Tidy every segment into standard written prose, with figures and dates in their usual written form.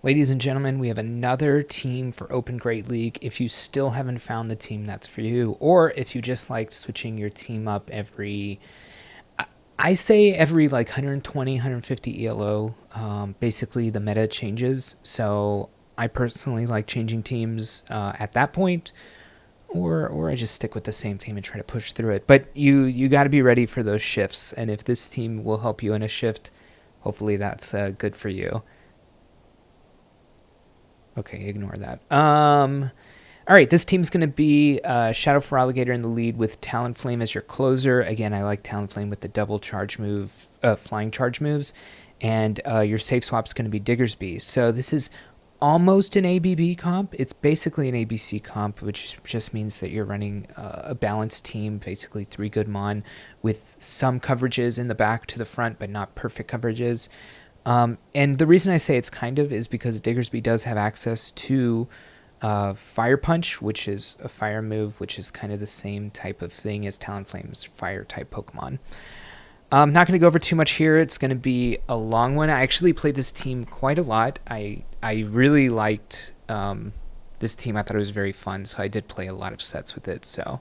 Ladies and gentlemen, we have another team for Open Great League. If you still haven't found the team that's for you, or if you just like switching your team up every, I say every like 120, 150 ELO, basically the meta changes. So I personally like changing teams at that point, or I just stick with the same team and try to push through it. But you got to be ready for those shifts, and if this team will help you in a shift, hopefully that's good for you. Okay, ignore that. All right, this team's going to be Shadow Feraligatr in the lead with Talonflame as your closer. Again, I like Talonflame with the double charge move, flying charge moves. And your safe swap's going to be Diggersby. So this is almost an ABB comp. It's basically an ABC comp, which just means that you're running a balanced team, basically 3 good mon with some coverages in the back to the front, but not perfect coverages. And the reason I say it's kind of is because Diggersby does have access to Fire Punch, which is a fire move, which is kind of the same type of thing as Talonflame's fire type Pokemon. I'm not going to go over too much here. It's going to be a long one. I actually played this team quite a lot. I really liked this team. I thought it was very fun, so I did play a lot of sets with it. So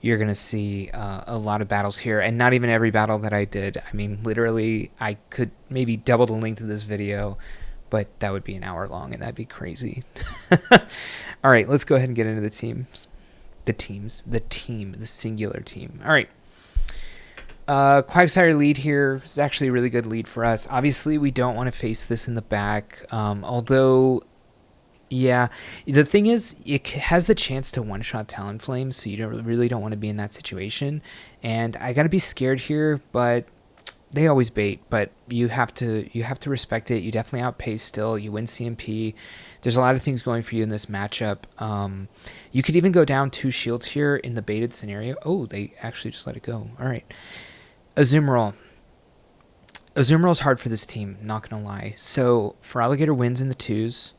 you're going to see a lot of battles here, and not even every battle that I did. I mean, literally, I could maybe double the length of this video, but that would be an hour long, and that'd be crazy. All right, let's go ahead and get into the teams. The singular team. All right. Quagsire lead here is actually a really good lead for us. Obviously, we don't want to face this in the back, although... Yeah, the thing is, it has the chance to one-shot Talonflame, so you really don't want to be in that situation. And I gotta be scared here, but they always bait. But you have to respect it. You definitely outpace still. You win CMP. There's a lot of things going for you in this matchup. You could even go down 2 shields here in the baited scenario. Oh, they actually just let it go. All right, AZUMARILL. AZUMARILL's hard for this team, not gonna lie. So Feraligatr wins in the 2s.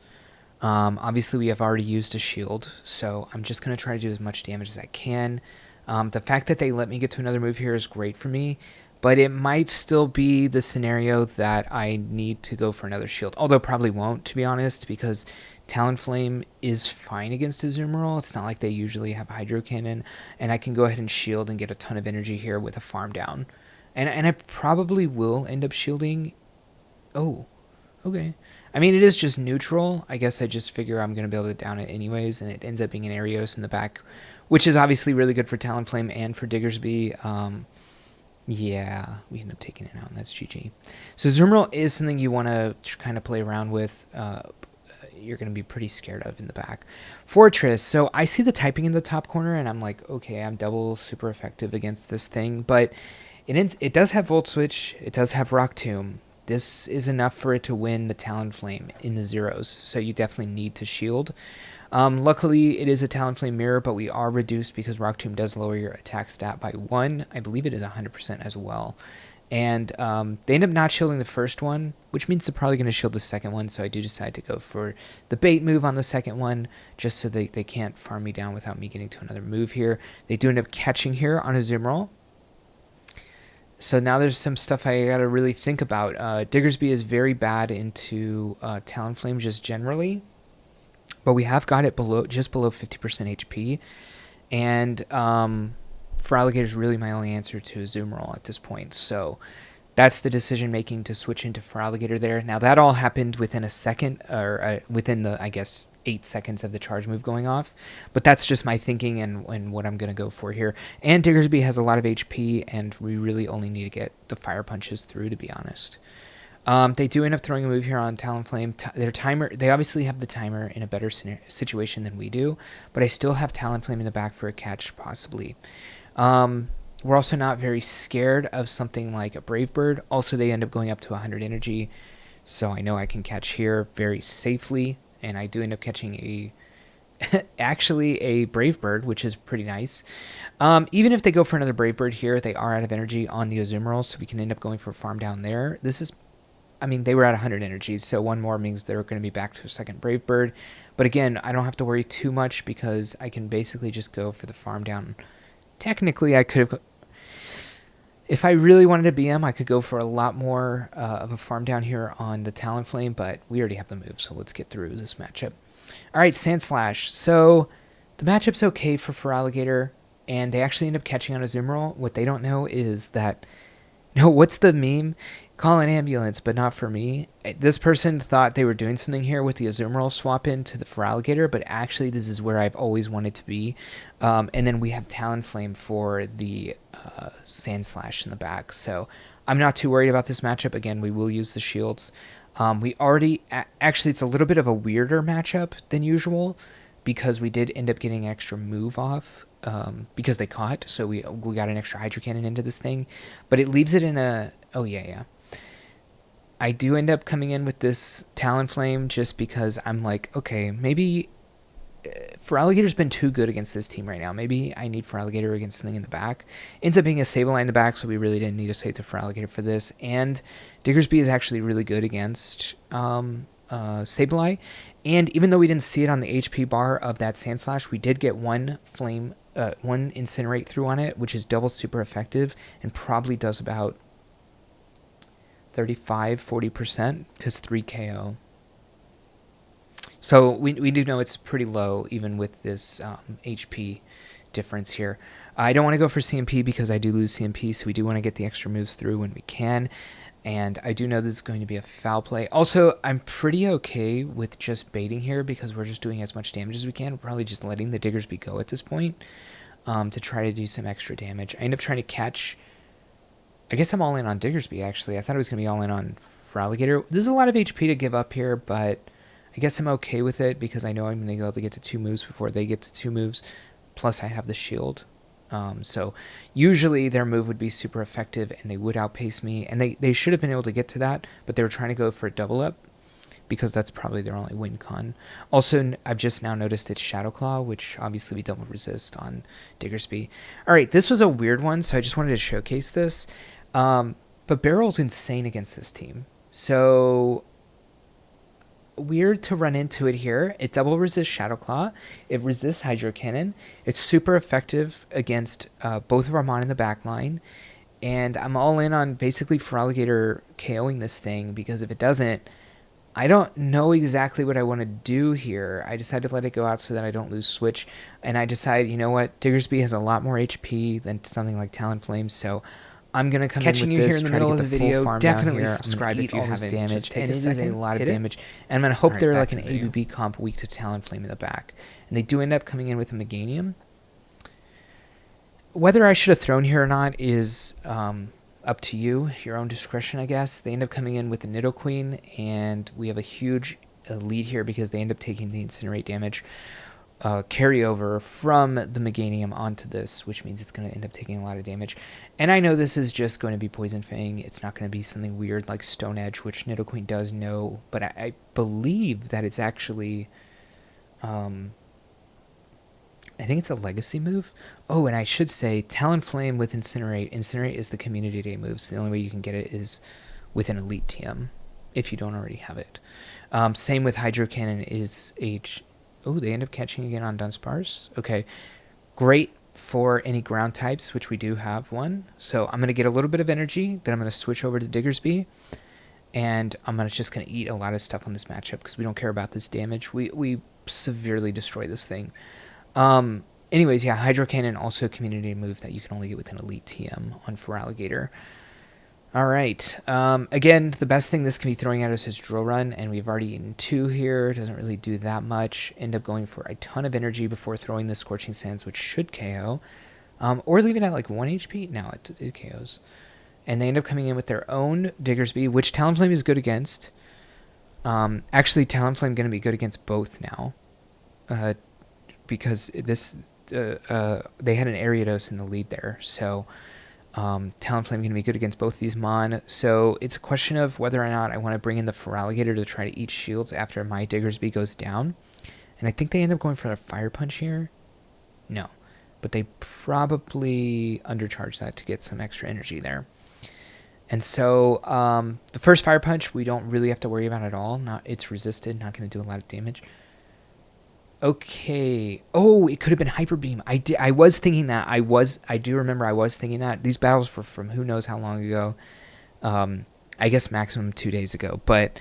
Obviously, we have already used a shield, so I'm just going to try to do as much damage as I can. The fact that they let me get to another move here is great for me, but it might still be the scenario that I need to go for another shield, although probably won't, to be honest, because Talonflame is fine against AZUMARILL. It's not like they usually have Hydro Cannon, and I can go ahead and shield and get a ton of energy here with a farm down. And I probably will end up shielding. Oh, okay. I mean, it is just neutral. I guess I just figure I'm going to be able to down it anyways, and it ends up being an Arios in the back, which is obviously really good for Talonflame and for Diggersby. Yeah, we end up taking it out, and that's GG. So AZUMARILL is something you want to kind of play around with. You're going to be pretty scared of in the back. Fortress. So I see the typing in the top corner, and I'm like, okay, I'm double super effective against this thing, but it does have Volt Switch. It does have Rock Tomb. This is enough for it to win the Talonflame in the 0s, so you definitely need to shield. Luckily, it is a Talonflame mirror, but we are reduced because Rock Tomb does lower your attack stat by 1. I believe it is 100% as well. And they end up not shielding the first one, which means they're probably going to shield the second one, so I do decide to go for the bait move on the second one, just so they can't farm me down without me getting to another move here. They do end up catching here on AZUMARILL. So now there's some stuff I gotta really think about. Diggersby is very bad into Talonflame just generally, but we have got it just below 50% HP, and Feraligatr is really my only answer to AZUMARILL at this point. So that's the decision making to switch into Feraligatr there. Now that all happened within a second, or within the, I guess, 8 seconds of the charge move going off, but that's just my thinking and what I'm going to go for here. And Diggersby has a lot of HP, and we really only need to get the fire punches through, to be honest. They do end up throwing a move here on Talonflame. Their timer, they obviously have the timer in a better situation than we do, but I still have Talonflame in the back for a catch, possibly. We're also not very scared of something like a Brave Bird. Also, they end up going up to 100 energy, so I know I can catch here very safely. And I do end up catching actually a Brave Bird, which is pretty nice. Even if they go for another Brave Bird here, they are out of energy on the AZUMARILL, so we can end up going for a farm down there. This is, I mean, they were at 100 energy, so one more means they're going to be back to a second Brave Bird. But again, I don't have to worry too much because I can basically just go for the farm down. Technically, I could have... If I really wanted to BM, I could go for a lot more of a farm down here on the Talonflame, but we already have the move, so let's get through this matchup. All right, Sandslash. So the matchup's okay for Feraligatr, and they actually end up catching on AZUMARILL. What they don't know is that, no, what's the meme? Call an ambulance, but not for me. This person thought they were doing something here with the AZUMARILL swap into the Feraligatr, but actually this is where I've always wanted to be. And then we have Talonflame for the Sandslash in the back. So I'm not too worried about this matchup. Again, we will use the shields. We already... Actually, it's a little bit of a weirder matchup than usual because we did end up getting extra move off because they caught. So we got an extra Hydro Cannon into this thing. But it leaves it in a... Oh, yeah. I do end up coming in with this Talonflame just because I'm like, okay, maybe Feraligatr's been too good against this team right now. Maybe I need Feraligatr against something in the back. Ends up being a Sableye in the back, so we really didn't need to save the Feraligatr for this. And Diggersby is actually really good against Sableye. And even though we didn't see it on the HP bar of that Sandslash, we did get one Incinerate through on it, which is double super effective and probably does about 35-40% because 3 KO. So we do know it's pretty low even with this HP difference here. I don't want to go for CMP because I do lose CMP, so we do want to get the extra moves through when we can. And I do know this is going to be a foul play. Also, I'm pretty okay with just baiting here because we're just doing as much damage as we can. We're probably just letting the Diggersby go at this point to try to do some extra damage. I end up trying to catch... I guess I'm all in on Diggersby, actually. I thought I was going to be all in on Feraligatr. There's a lot of HP to give up here, but I guess I'm okay with it because I know I'm going to be able to get to 2 moves before they get to 2 moves. Plus, I have the shield. So usually their move would be super effective and they would outpace me. And they should have been able to get to that, but they were trying to go for a double up because that's probably their only win con. Also, I've just now noticed it's Shadow Claw, which obviously we double resist on Diggersby. All right, this was a weird one, so I just wanted to showcase this. But Barrel's insane against this team. So weird to run into it here. It double resists Shadow Claw. It resists Hydro Cannon. It's super effective against both of our Mon in the back line. And I'm all in on basically Feraligatr KOing this thing because if it doesn't, I don't know exactly what I want to do here. I decided to let it go out so that I don't lose switch. And I decided, you know what? Diggersby has a lot more HP than something like Talonflame, so I'm going to come Catching in with you this, here in the try middle to get of the the video. full farm Definitely down here. subscribe if you haven't. Damage, and it is a lot of Hit it. damage. And I'm going to hope Alright, they're back like to an the video. ABB comp weak to Talonflame in the back. And they do end up coming in with a Meganium. Whether I should have thrown here or not is up to you, your own discretion, I guess. They end up coming in with the Nidoqueen, and we have a huge lead here because they end up taking the Incinerate damage carryover from the Meganium onto this, which means it's going to end up taking a lot of damage. And I know this is just going to be Poison Fang. It's not going to be something weird like Stone Edge, which Nidoqueen does know, but I believe that it's actually... I think it's a legacy move. Oh, and I should say Talonflame with Incinerate. Incinerate is the Community Day move, so the only way you can get it is with an Elite TM, if you don't already have it. Same with Hydro Cannon is H... Oh, they end up catching again on Dunsparce. Okay, great for any ground types, which we do have one. So I'm going to get a little bit of energy, then I'm going to switch over to Diggersby, and I'm just going to eat a lot of stuff on this matchup because we don't care about this damage. We severely destroy this thing. Anyways, yeah, Hydro Cannon also a community move that you can only get with an Elite TM on Feraligatr. Alright, again, the best thing this can be throwing at us is Drill Run, and we've already eaten 2 here. Doesn't really do that much. End up going for a ton of energy before throwing the Scorching Sands, which should KO. Or leave it at like 1 HP. No, it KOs. And they end up coming in with their own Diggersby, which Talonflame is good against. Actually, Talonflame going to be good against both now. Because this they had an Ariados in the lead there, so Talonflame going to be good against both these Mon. So it's a question of whether or not I want to bring in the Feraligatr to try to eat shields after my Diggersby goes down. And I think they end up going for a Fire Punch here. No, but they probably undercharge that to get some extra energy there. And so the first Fire Punch we don't really have to worry about at all. It's resisted, not going to do a lot of damage. Okay. Oh, it could have been Hyper Beam. I was thinking that. I do remember I was thinking that. These battles were from who knows how long ago. Um, I guess maximum 2 days ago. But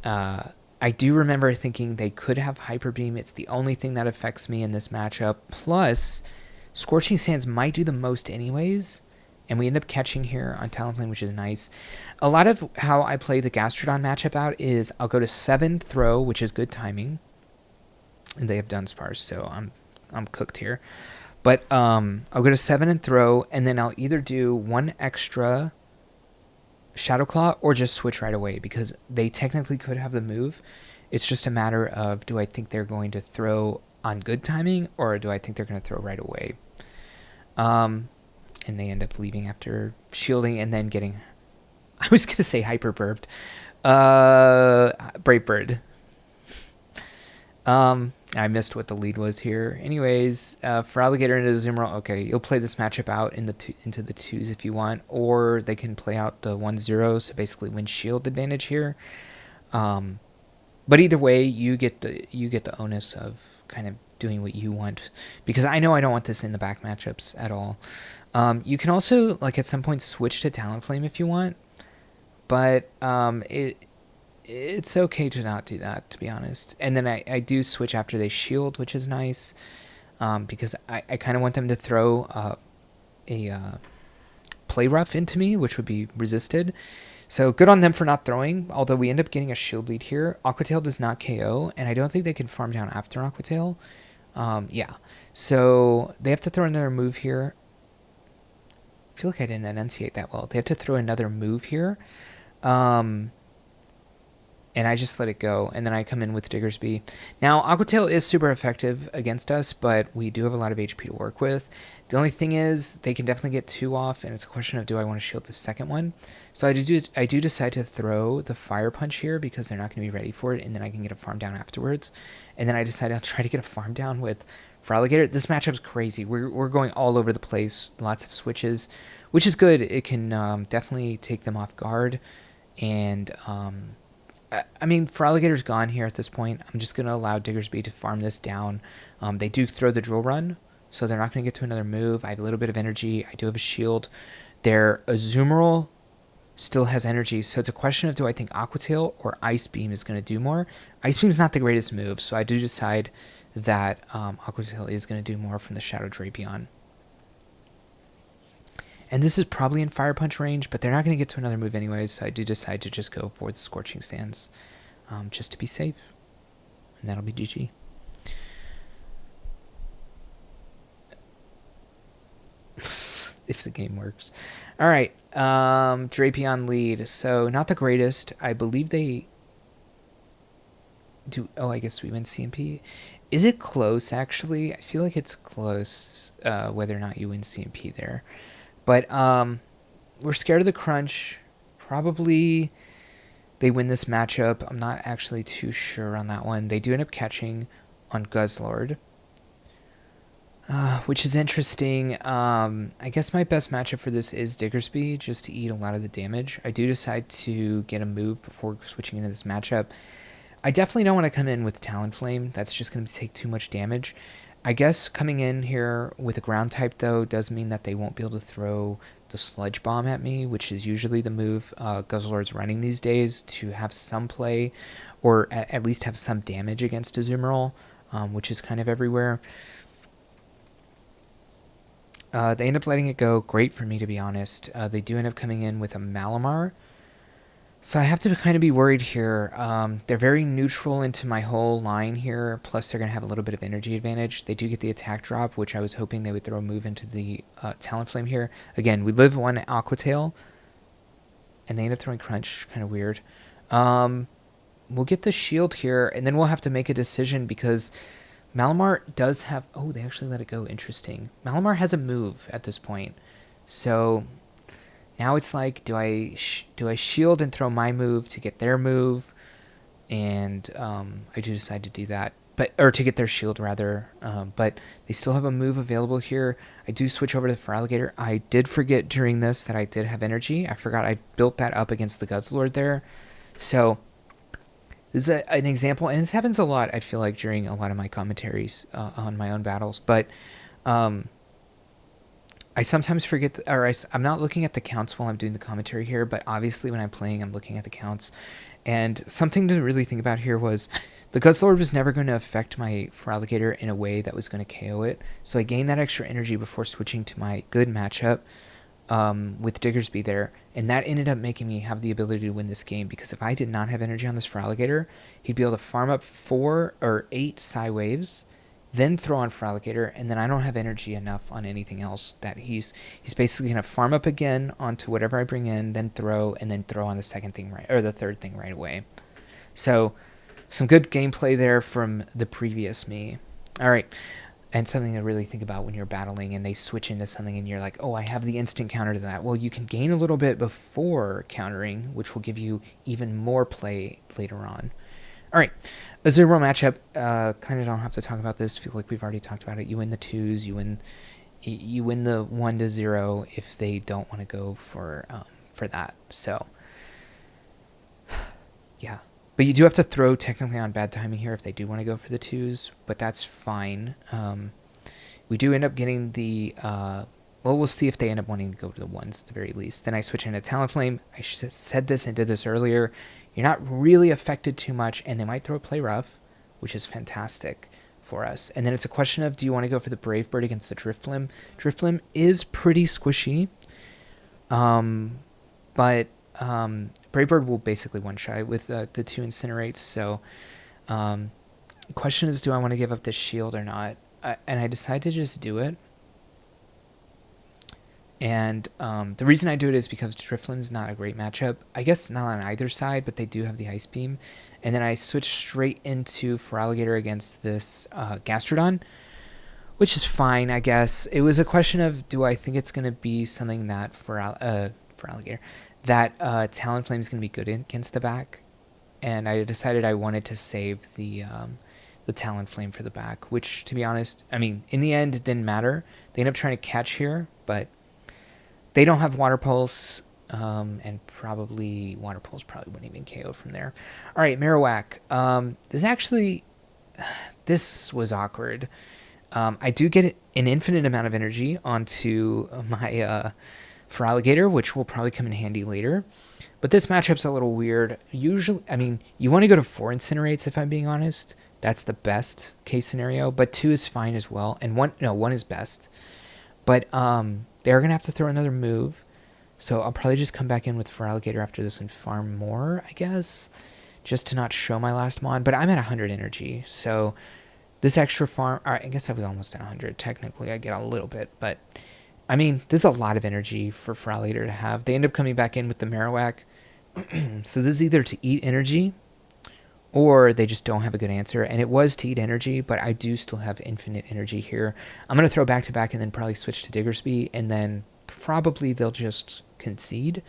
I do remember thinking they could have Hyper Beam. It's the only thing that affects me in this matchup. Plus, Scorching Sands might do the most anyways. And we end up catching here on Talonflame, which is nice. A lot of how I play the Gastrodon matchup out is I'll go to 7 throw, which is good timing. And they have Dunsparce, so I'm cooked here. But I'll go to 7 and throw, and then I'll either do 1 extra Shadow Claw or just switch right away because they technically could have the move. It's just a matter of do I think they're going to throw on good timing or do I think they're going to throw right away. And they end up leaving after shielding and then getting... I was going to say Hyper Burped. Brave Bird. I missed what the lead was here. Anyways, Feraligatr into AZUMARILL. Okay, you'll play this matchup out in into the 2s if you want, or they can play out the 1-0, so basically win shield advantage here. But either way, you get the onus of kind of doing what you want, because I know I don't want this in the back matchups at all. You can also like at some point switch to Talonflame if you want, but it's okay to not do that, to be honest. And then I do switch after they shield, which is nice, because I kind of want them to throw a Play Rough into me, which would be resisted. So good on them for not throwing, although we end up getting a shield lead here. Aqua Tail does not KO, and I don't think they can farm down after Aqua Tail. Yeah, so they have to throw another move here. I feel like I didn't enunciate that well. They have to throw another move here. And I just let it go, and then I come in with Diggersby. Now, Aqua Tail is super effective against us, but we do have a lot of HP to work with. The only thing is, they can definitely get 2 off, and it's a question of do I want to shield the second one. So I do decide to throw the Fire Punch here, because they're not going to be ready for it, and then I can get a farm down afterwards. And then I decide I'll try to get a farm down with Feraligatr. This matchup's crazy. We're going all over the place, lots of switches, which is good. It can definitely take them off guard, and... I mean, Feraligatr's gone here at this point. I'm just going to allow Diggersby to farm this down. They do throw the Drill Run, so they're not going to get to another move. I have a little bit of energy. I do have a shield. Their AZUMARILL still has energy, so it's a question of do I think Aqua Tail or Ice Beam is going to do more. Ice Beam is not the greatest move, so I do decide that Aqua Tail is going to do more from the Shadow Drapion. And this is probably in Fire Punch range, but they're not going to get to another move anyways, so I do decide to just go for the Scorching Sands, just to be safe. And that'll be GG. If the game works. Alright, Drapion lead. So, not the greatest. I believe they do... Oh, I guess we win CMP. Is it close, actually? I feel like it's close, whether or not you win CMP there. But we're scared of the crunch. Probably they win this matchup. I'm not actually too sure on that one. They do end up catching on Guzzlord, which is interesting. I guess my best matchup for this is Diggersby, just to eat a lot of the damage. I do decide to get a move before switching into this matchup. I definitely don't want to come in with Talonflame. That's just going to take too much damage. I guess coming in here with a ground type, though, does mean that they won't be able to throw the Sludge Bomb at me, which is usually the move Guzzlord's running these days to have some play, or at least have some damage against AZUMARILL, which is kind of everywhere. They end up letting it go. Great for me, to be honest. They do end up coming in with a Malamar. So I have to kind of be worried here. They're very neutral into my whole line here, plus they're going to have a little bit of energy advantage. They do get the attack drop, which I was hoping they would throw a move into the Talonflame here. Again, we live one Aqua Tail, and they end up throwing Crunch. Kind of weird. We'll get the shield here, and then we'll have to make a decision because Malamar does have... Oh, they actually let it go. Interesting. Malamar has a move at this point. So... Now it's like, do I shield and throw my move to get their move? And I do decide to do that. Or to get their shield, rather. But they still have a move available here. I do switch over to the Feraligatr. I did forget during this that I did have energy. I forgot I built that up against the Guzzlord there. So This is an example, and this happens a lot, I feel like, during a lot of my commentaries on my own battles. But I sometimes forget, I'm not looking at the counts while I'm doing the commentary here, but obviously when I'm playing, I'm looking at the counts. And something to really think about here was the Guzzlord was never going to affect my Feraligatr in a way that was going to KO it. So I gained that extra energy before switching to my good matchup with Diggersby there. And that ended up making me have the ability to win this game, because if I did not have energy on this Feraligatr, he'd be able to farm up 4 or 8 Psy Waves, then throw on Feraligatr, and then I don't have energy enough on anything else. That he's basically going to farm up again onto whatever I bring in, then throw, and then throw on the second thing right, or the third thing right away. So some good gameplay there from the previous me. All right, and something to really think about when you're battling and they switch into something and you're like, oh, I have the instant counter to that. Well, you can gain a little bit before countering, which will give you even more play later on. All right, AZUMARILL matchup. Kind of don't have to talk about this. Feel like we've already talked about it. You win the 2s. You win the 1-0 if they don't want to go for that. So yeah, but you do have to throw technically on bad timing here if they do want to go for the 2s. But that's fine. We do end up getting the well, we'll see if they end up wanting to go to the 1s at the very least. Then I switch into Talonflame. I said this and did this earlier. You're not really affected too much, and they might throw a Play Rough, which is fantastic for us. And then it's a question of, do you want to go for the Brave Bird against the Drifblim? Drifblim is pretty squishy, but Brave Bird will basically one-shot it with the 2 Incinerates. So the question is, do I want to give up this shield or not? And I decide to just do it. And the reason I do it is because Drifblim's not a great matchup. I guess not on either side, but they do have the Ice Beam. And then I switch straight into Feraligatr against this Gastrodon, which is fine, I guess. It was a question of, do I think it's going to be something that Feraligatr, that Talonflame is going to be good against the back. And I decided I wanted to save the Talonflame for the back, which, to be honest, I mean, in the end, it didn't matter. They ended up trying to catch here, but they don't have Water Pulse, and probably Water Pulse probably wouldn't even KO from there. All right, Marowak. This was awkward. I do get an infinite amount of energy onto my Feraligatr, which will probably come in handy later. But this matchup's a little weird. Usually, I mean, you want to go to 4 Incinerates, if I'm being honest. That's the best case scenario, but 2 is fine as well. And 1 is best. But they're going to have to throw another move. So I'll probably just come back in with Feraligatr after this and farm more, I guess, just to not show my last mod. But I'm at 100 energy, so this extra farm... All right, I guess I was almost at 100. Technically, I get a little bit, but... I mean, there's a lot of energy for Feraligatr to have. They end up coming back in with the Marowak. So this is either to eat energy, or they just don't have a good answer. And it was to eat energy, but I do still have infinite energy here. I'm going to throw back-to-back and then probably switch to Diggersby, and then probably they'll just concede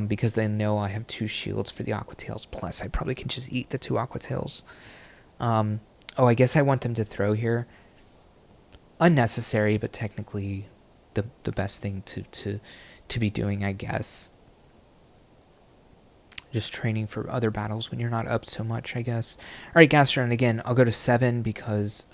because they know I have 2 shields for the Aqua Tails, plus I probably can just eat the 2 Aqua Tails. Oh, I guess I want them to throw here. Unnecessary, but technically the best thing to be doing, I guess. Just training for other battles when you're not up so much, I guess. All right, Gastrodon, again, I'll go to 7 because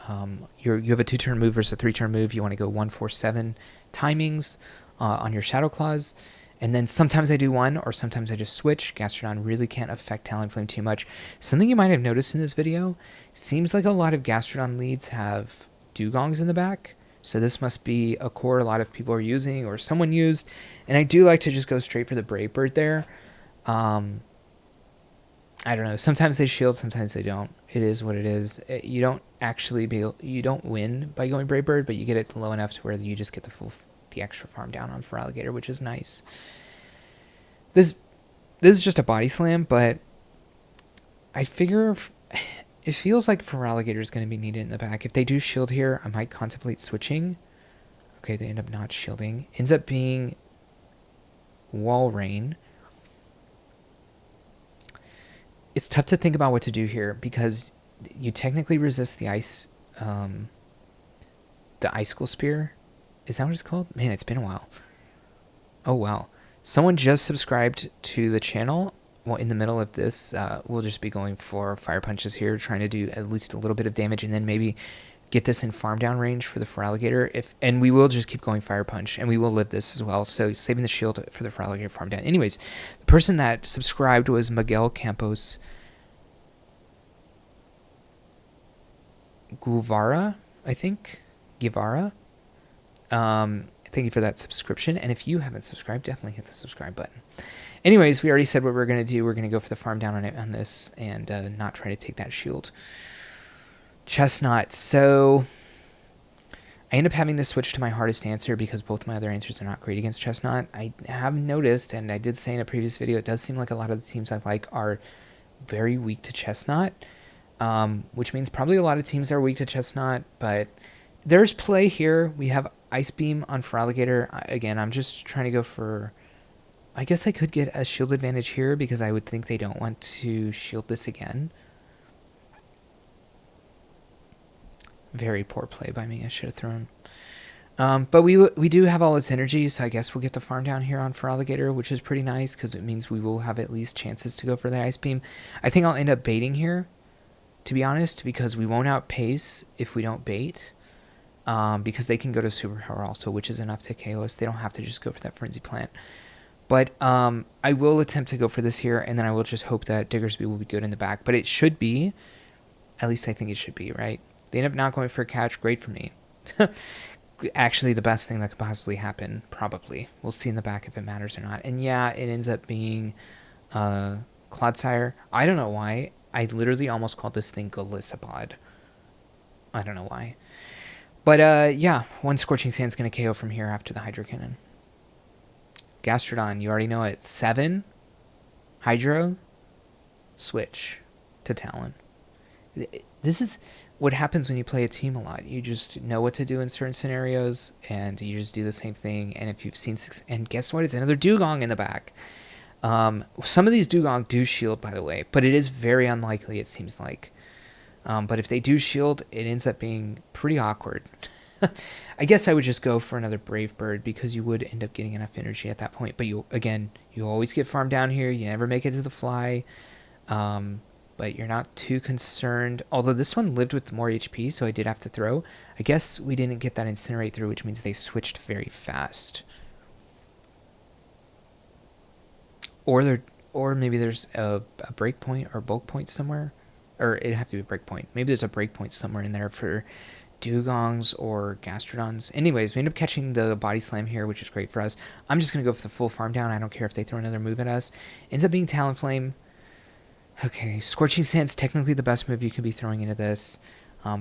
you have a 2-turn move versus a 3-turn move. You want to go 1, 4, 7 timings on your Shadow Claws. And then sometimes I do 1, or sometimes I just switch. Gastrodon really can't affect Talonflame too much. Something you might have noticed in this video, seems like a lot of Gastrodon leads have dugongs in the back. So this must be a core a lot of people are using, or someone used. And I do like to just go straight for the Brave Bird there. I don't know. Sometimes they shield, sometimes they don't. It is what it is. You don't win by going Brave Bird, but you get it low enough to where you just get the extra farm down on Feraligatr, which is nice. This is just a body slam, but I figure it feels like Feraligatr is going to be needed in the back. If they do shield here, I might contemplate switching. Okay, they end up not shielding. Ends up being Wall Rain. It's tough to think about what to do here because you technically resist the ice, the Icicle Spear. Is that what it's called? Man, it's been a while. Oh, wow. Someone just subscribed to the channel. well, in the middle of this, we'll just be going for Fire Punches here, trying to do at least a little bit of damage, and then maybe get this in farm down range for the Feraligatr. And we will just keep going Fire Punch, and we will live this as well. So saving the shield for the Feraligatr farm down. Anyways, the person that subscribed was Miguel Campos Guevara, I think. Guevara. Thank you for that subscription. And if you haven't subscribed, definitely hit the subscribe button. Anyways, we already said what we're going to do. We're going to go for the farm down on this and not try to take that shield. Chestnut. So I end up having to switch to my hardest answer because both my other answers are not great against Chestnut. I have noticed, and I did say in a previous video, it does seem like a lot of the teams I like are very weak to Chestnut, which means probably a lot of teams are weak to Chestnut, but there's play here. We have Ice Beam on Feraligatr. Again, I'm just trying to go for... I guess I could get a shield advantage here because I would think they don't want to shield this again. Very poor play by me. I should have thrown. But we do have all its energy, so I guess we'll get the farm down here on Feraligatr, which is pretty nice because it means we will have at least chances to go for the Ice Beam. I think I'll end up baiting here, to be honest, because we won't outpace if we don't bait. Because they can go to Superpower also, which is enough to KO us. They don't have to just go for that Frenzy Plant. But I will attempt to go for this here, and then I will just hope that Diggersby will be good in the back. But it should be. At least I think it should be, right? They end up not going for a catch. Great for me. Actually, the best thing that could possibly happen, probably. We'll see in the back if it matters or not. And yeah, it ends up being Clodsire. I don't know why. I literally almost called this thing Golisopod. I don't know why. But yeah, one Scorching Sand's going to KO from here after the Hydro Cannon. Gastrodon, you already know it. 7. Hydro. Switch to Talon. This is what happens when you play a team a lot. You just know what to do in certain scenarios, and you just do the same thing. And if you've seen... And guess what? It's another Dugong in the back. Some of these Dugong do shield, by the way, but it is very unlikely, it seems like. But if they do shield, it ends up being pretty awkward. I guess I would just go for another Brave Bird because you would end up getting enough energy at that point. But you always get farmed down here. You never make it to the fly. But you're not too concerned. Although this one lived with more HP, so I did have to throw. I guess we didn't get that Incinerate through, which means they switched very fast. Or maybe there's a break point or bulk point somewhere. Or it'd have to be a break point. Maybe there's a break point somewhere in there for Dugongs or Gastrodons. Anyways, we end up catching the Body Slam here, which is great for us. I'm just going to go for the full farm down. I don't care if they throw another move at us. Ends up being Talonflame. Okay, Scorching Sand's technically the best move you could be throwing into this.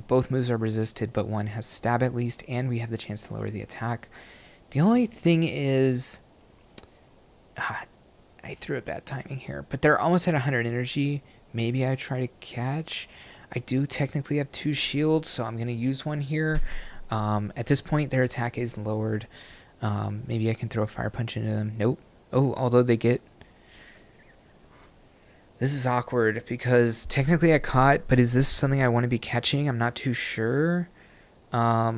Both moves are resisted, but one has stab at least, and we have the chance to lower the attack. The only thing is... I threw a bad timing here, but they're almost at 100 energy. Maybe I try to catch. I do technically have 2 shields, so I'm going to use one here. At this point, their attack is lowered. Maybe I can throw a Fire Punch into them. Nope. Oh, although they get... This is awkward because technically I caught, but is this something I want to be catching? I'm not too sure. I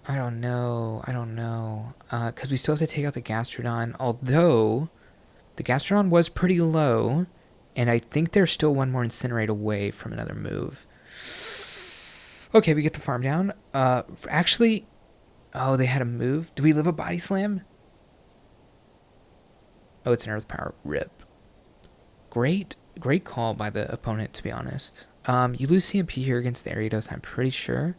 don't know. Because we still have to take out the Gastrodon, although the Gastrodon was pretty low, and I think there's still one more Incinerate away from another move. Okay, we get the farm down. Actually, oh, they had a move. Do we live a Body Slam? Oh, it's an Earth Power. RIP. Great call by the opponent, to be honest. You lose CMP here against the Ariados, I'm pretty sure.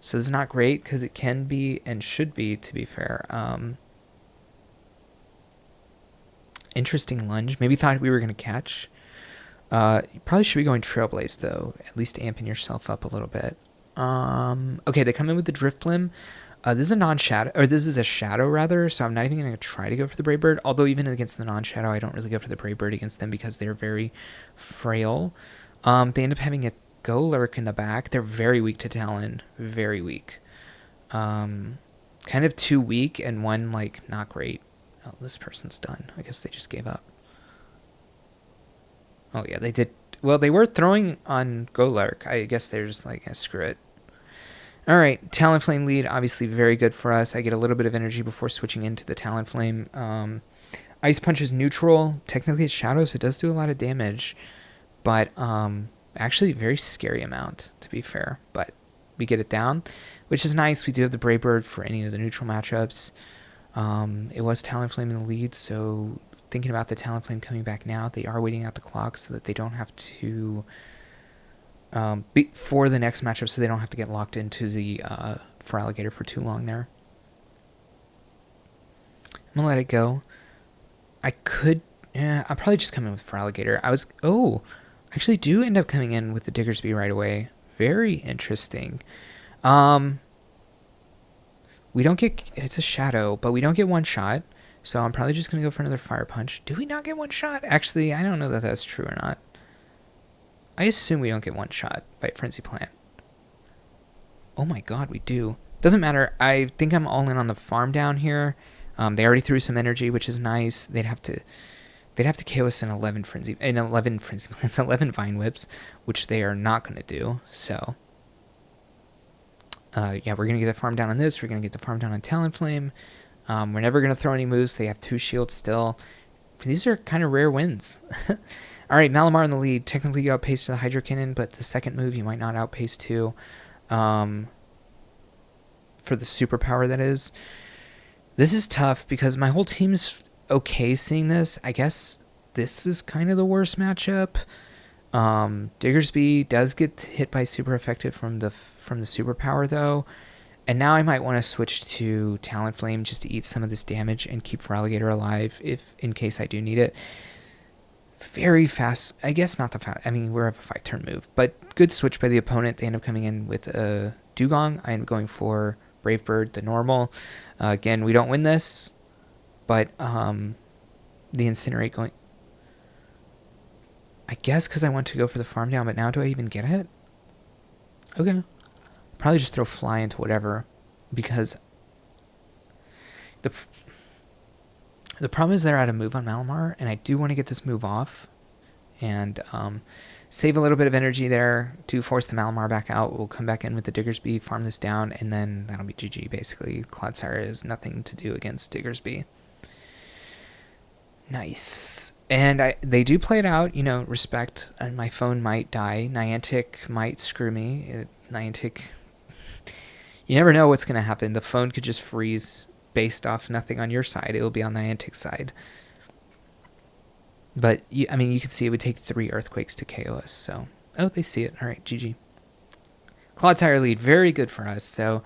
So this is not great, because it can be, and should be, to be fair. Interesting lunge. Maybe thought we were going to catch. You probably should be going Trailblaze, though. At least amping yourself up a little bit. Okay, they come in with the Drift Blim. This is a non-shadow, or this is a shadow rather, so I'm not even going to try to go for the Brave Bird, although even against the non-shadow, I don't really go for the Brave Bird against them because they're very frail. They end up having a Golurk in the back. They're very weak to Talon, very weak. Kind of too weak, and one, like, not great. Oh, this person's done. I guess they just gave up. Oh, yeah, they did. Well, they were throwing on Golurk. I guess they're just like, screw it. All right, Talonflame lead, obviously very good for us. I get a little bit of energy before switching into the Talonflame. Ice Punch is neutral. Technically it's shadow, so it does do a lot of damage. But actually very scary amount, to be fair. But we get it down, which is nice. We do have the Brave Bird for any of the neutral matchups. It was Talonflame in the lead, so thinking about the Talonflame coming back now, they are waiting out the clock so that they don't have to for the next matchup, so they don't have to get locked into the Feraligatr for too long there. I'm gonna let it go. I could, I'll probably just come in with Feraligatr. I actually do end up coming in with the Diggersby right away. Very interesting. We don't get, it's a shadow, but we don't get one shot. So I'm probably just going to go for another Fire Punch. Do we not get one shot? Actually, I don't know that that's true or not. I assume we don't get one shot by Frenzy Plant. Oh my god, we do. Doesn't matter. I think I'm all in on the farm down here. They already threw some energy, which is nice. They'd have to KO us in 11 plants, 11 Vine Whips, which they are not going to do. So, yeah, we're going to get the farm down on this. We're going to get the farm down on Talonflame. We're never going to throw any moves. They have 2 shields still. These are kind of rare wins. All right, Malamar in the lead. Technically, you outpaced the Hydro Cannon, but the second move you might not outpace too. For the superpower, that is. This is tough because my whole team's okay seeing this. I guess this is kind of the worst matchup. Diggersby does get hit by super effective from the superpower though. And now I might want to switch to Talonflame just to eat some of this damage and keep Feraligatr alive in case I do need it. Very fast. I guess not the fast. I mean, we're a 5-turn move, but good switch by the opponent. They end up coming in with a Dugong. I am going for Brave Bird, the normal. Again, we don't win this, but the Incinerate going... I guess because I want to go for the farm down, but now do I even get it? Okay. Probably just throw Fly into whatever, because the problem is they're out of move on Malamar, and I do want to get this move off and save a little bit of energy there to force the Malamar back out. We'll come back in with the Diggersby, farm this down, and then that'll be GG, basically. Clodsire has nothing to do against Diggersby. Nice. And they do play it out, you know, respect, and my phone might die. Niantic might screw me. Niantic, you never know what's going to happen. The phone could just freeze based off nothing on your side. It will be on Niantic's side. But, I mean, you can see it would take 3 Earthquakes to KO us. So, oh, they see it. All right, GG. Clodsire lead, very good for us. So,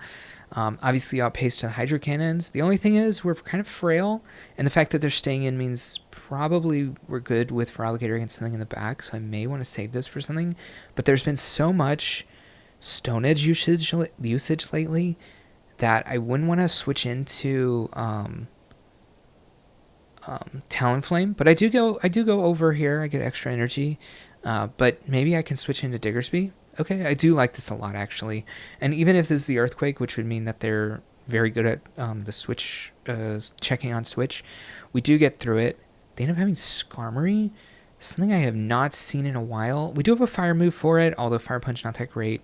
obviously outpaced to the Hydro Cannons. The only thing is we're kind of frail, and the fact that they're staying in means probably we're good with Feraligatr against something in the back, so I may want to save this for something. But there's been so much Stone Edge usage lately that I wouldn't want to switch into Talonflame, but I do go over here. I get extra energy, but maybe I can switch into Diggersby. Okay, I do like this a lot, actually. And even if this is the Earthquake, which would mean that they're very good at the switch, checking on switch, we do get through it. They end up having Skarmory, something I have not seen in a while. We do have a Fire move for it, although Fire Punch not that great.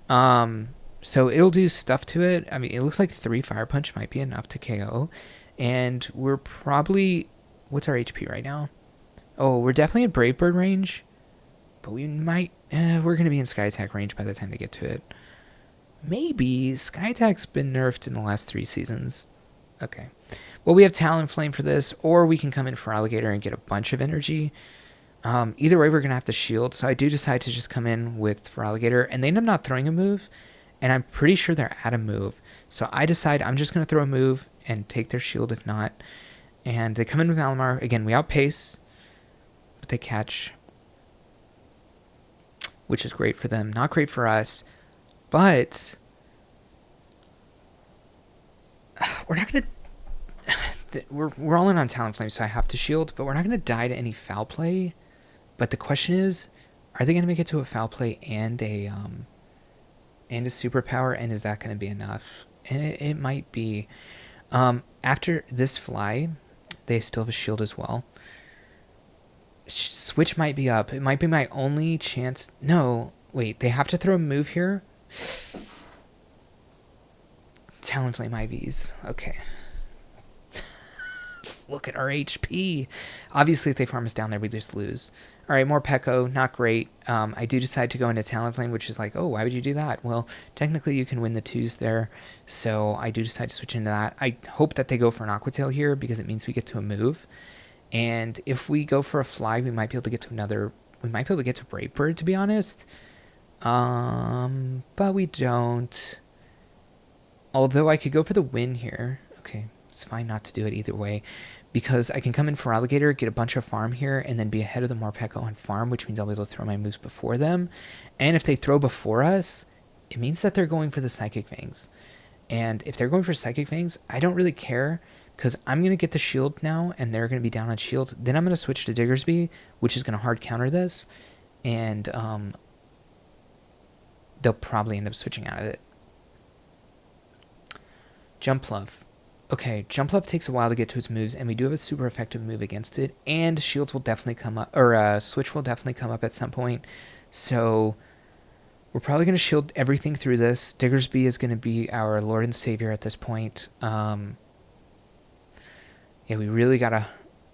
So it'll do stuff to it. I mean, it looks like 3 Fire Punch might be enough to KO. And we're probably... What's our HP right now? Oh, we're definitely at Brave Bird range. But we might... we're going to be in Sky Attack range by the time they get to it. Maybe. Sky Attack's been nerfed in the last 3 seasons. Okay. Well, we have Talonflame for this, or we can come in for Alligator and get a bunch of energy. Either way, we're going to have to shield. So I do decide to just come in with Feraligatr, and they end up not throwing a move. And I'm pretty sure they're at a move. So I decide I'm just going to throw a move and take their shield if not. And they come in with Malamar. Again, we outpace, but they catch, which is great for them. Not great for us, but we're not going to... We're all in on Talonflame, so I have to shield, but we're not going to die to any foul play. But the question is, are they going to make it to a foul play and a superpower, and is that going to be enough? And it might be. After this fly, they still have a shield as well. Switch might be up. It might be my only chance. No, wait, they have to throw a move here. Talonflame IVs. Okay. look at our HP. Obviously, if they farm us down there, we just lose. All right, more Pekko, not great. I do decide to go into Talonflame, which is like, oh, why would you do that? Well, technically you can win the 2s there, so I do decide to switch into that. I hope that they go for an Aqua Tail here because it means we get to a move. And if we go for a fly, we might be able to get to another... We might be able to get to Brave Bird, to be honest. But we don't. Although I could go for the win here. Okay, it's fine not to do it either way. Because I can come in Feraligatr, get a bunch of farm here, and then be ahead of the Morpeko on farm, which means I'll be able to throw my moves before them. And if they throw before us, it means that they're going for the Psychic Fangs. And if they're going for Psychic Fangs, I don't really care, because I'm going to get the shield now, and they're going to be down on shields. Then I'm going to switch to Diggersby, which is going to hard counter this. And they'll probably end up switching out of it. Jumpluff. Okay, Jumpluff takes a while to get to its moves, and we do have a super effective move against it, and shields will definitely come up, or switch will definitely come up at some point, so we're probably going to shield everything through this. Diggersby is going to be our Lord and Savior at this point. Yeah, we're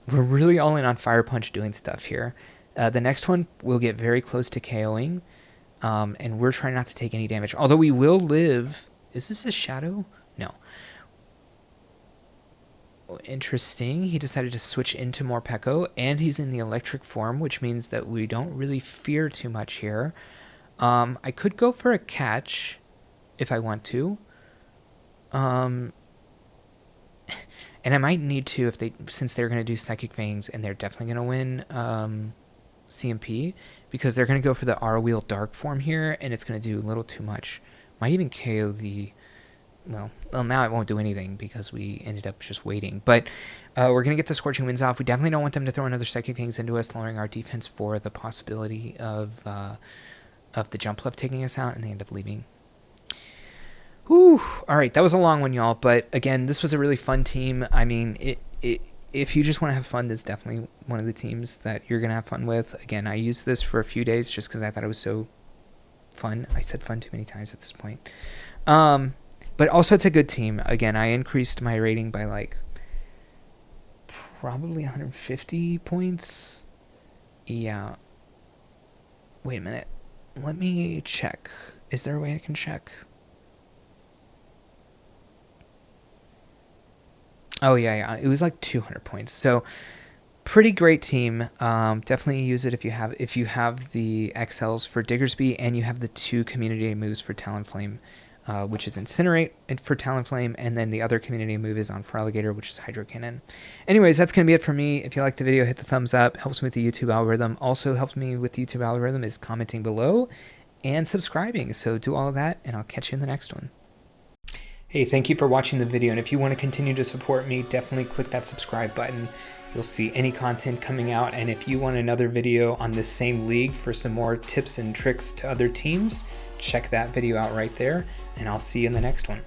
really all in on Fire Punch doing stuff here. The next one will get very close to KOing, and we're trying not to take any damage, although we will live. Is this a shadow? No. Interesting. He decided to switch into Morpeko, and he's in the electric form, which means that we don't really fear too much here. I could go for a catch if I want to. And I might need to since they're going to do Psychic Fangs, and they're definitely going to win CMP, because they're going to go for the R-Wheel Dark form here, and it's going to do a little too much. Might even KO the... Well, now it won't do anything because we ended up just waiting. But we're going to get the Scorching Winds off. We definitely don't want them to throw another Psychic Fangs into us, lowering our defense for the possibility of the Jumpluff taking us out, and they end up leaving. Whew. All right, that was a long one, y'all. But again, this was a really fun team. I mean, if you just want to have fun, this is definitely one of the teams that you're going to have fun with. Again, I used this for a few days just because I thought it was so fun. I said fun too many times at this point. But also, it's a good team. Again, I increased my rating by, like, probably 150 points. Yeah. Wait a minute. Let me check. Is there a way I can check? Oh, yeah. It was, like, 200 points. So, pretty great team. Definitely use it if you have the XLs for Diggersby, and you have the 2 community moves for Talonflame. Which is Incinerate for Talonflame, and then the other community move is on Feraligatr, which is Hydro Cannon. Anyways, that's going to be it for me. If you liked the video, hit the thumbs up. Helps me with the YouTube algorithm. Also helps me with the YouTube algorithm is commenting below and subscribing. So do all of that, and I'll catch you in the next one. Hey, thank you for watching the video, and if you want to continue to support me, definitely click that subscribe button. You'll see any content coming out, and if you want another video on this same league for some more tips and tricks to other teams, check that video out right there, and I'll see you in the next one.